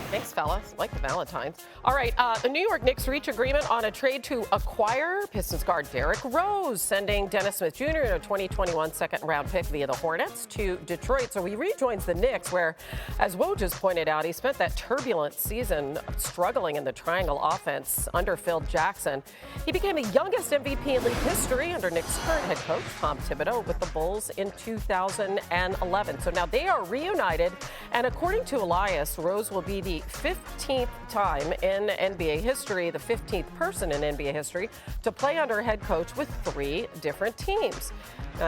Thanks, fellas. Like the Valentines. All right, the New York Knicks reach agreement on a trade to acquire Pistons guard Derrick Rose, sending Dennis Smith Jr. and a 2021 second-round pick via the Hornets to Detroit. So he rejoins the Knicks, where, as Woj just pointed out, he spent that turbulent season struggling in the triangle offense under Phil Jackson. He became the youngest MVP in league history under Knicks' current head coach, Tom Thibodeau, with the Bulls in 2011. So now they are reunited, and according to Elias, Rose will be the 15th time in NBA history, the 15th person in NBA history, to play under a head coach with 3 different teams.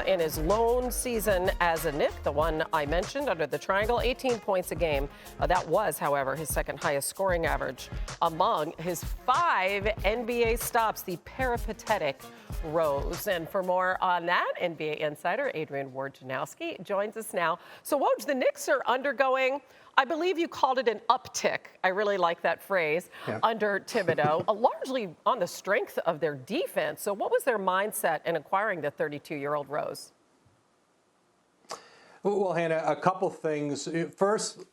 In his lone season as a Knick, the one I mentioned under the triangle, 18 points a game. That was, however, his second highest scoring average among his 5 NBA stops, the peripatetic Rose. And for more on that, NBA insider Adrian Wojnarowski joins us now. So, Woj, the Knicks are undergoing, I believe you called it an uptick. I really like that phrase, under Thibodeau, largely on the strength of their defense. So what was their mindset in acquiring the 32-year-old Rose? Well, Hannah, a couple things. First,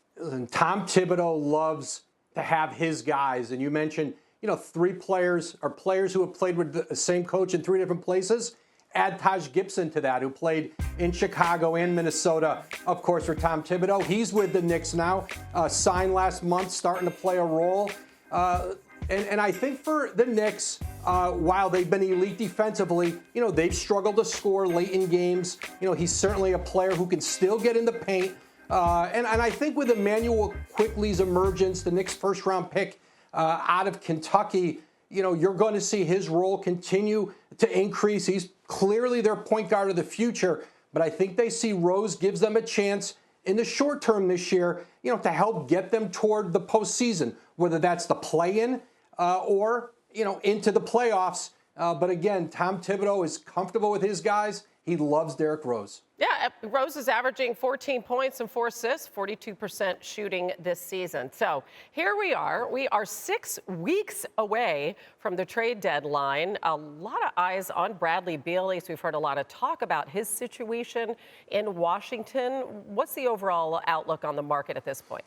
Tom Thibodeau loves to have his guys. And you mentioned, 3 players are players who have played with the same coach in 3 different places. Add Taj Gibson to that, who played in Chicago and Minnesota, of course, for Tom Thibodeau. He's with the Knicks now, signed last month, starting to play a role. And I think for the Knicks, while they've been elite defensively, they've struggled to score late in games. He's certainly a player who can still get in the paint. And I think with Emmanuel Quickley's emergence, the Knicks' first-round pick out of Kentucky, you're going to see his role continue to increase. He's clearly their point guard of the future, but I think they see Rose gives them a chance in the short term this year, to help get them toward the postseason, whether that's the play-in or, into the playoffs. But again, Tom Thibodeau is comfortable with his guys. He loves Derrick Rose. Yeah, Rose is averaging 14 points and 4 assists, 42% shooting this season. So here we are. We are 6 weeks away from the trade deadline. A lot of eyes on Bradley Beal. At least we've heard a lot of talk about his situation in Washington. What's the overall outlook on the market at this point?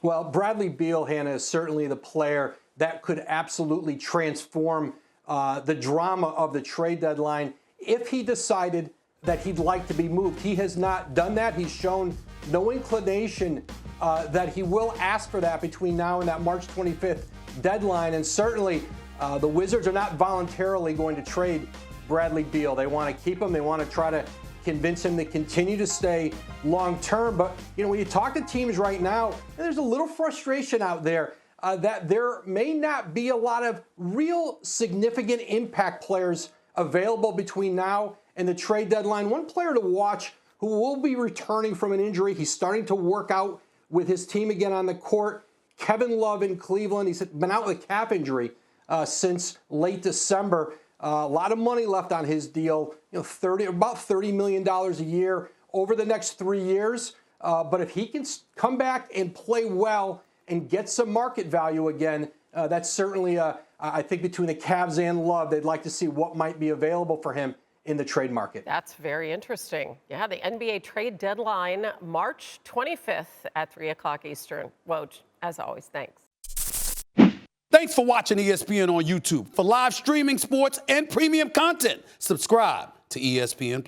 Well, Bradley Beal, Hannah, is certainly the player that could absolutely transform the drama of the trade deadline if he decided that he'd like to be moved. He has not done that. He's shown no inclination that he will ask for that between now and that March 25th deadline. And certainly the Wizards are not voluntarily going to trade Bradley Beal. They want to keep him. They want to try to convince him to continue to stay long term. But, when you talk to teams right now, there's a little frustration out there that there may not be a lot of real significant impact players available between now and the trade deadline. One player to watch who will be returning from an injury. He's starting to work out with his team again on the court. Kevin Love in Cleveland. He's been out with a calf injury since late December. A lot of money left on his deal, about $30 million a year over the next 3 years. But if he can come back and play well and get some market value again, that's certainly, I think, between the Cavs and Love, they'd like to see what might be available for him in the trade market. That's very interesting. Yeah, the NBA trade deadline, March 25th at 3 o'clock Eastern. Woj, as always, thanks. Thanks for watching ESPN on YouTube. For live streaming, sports, and premium content, subscribe to ESPN+.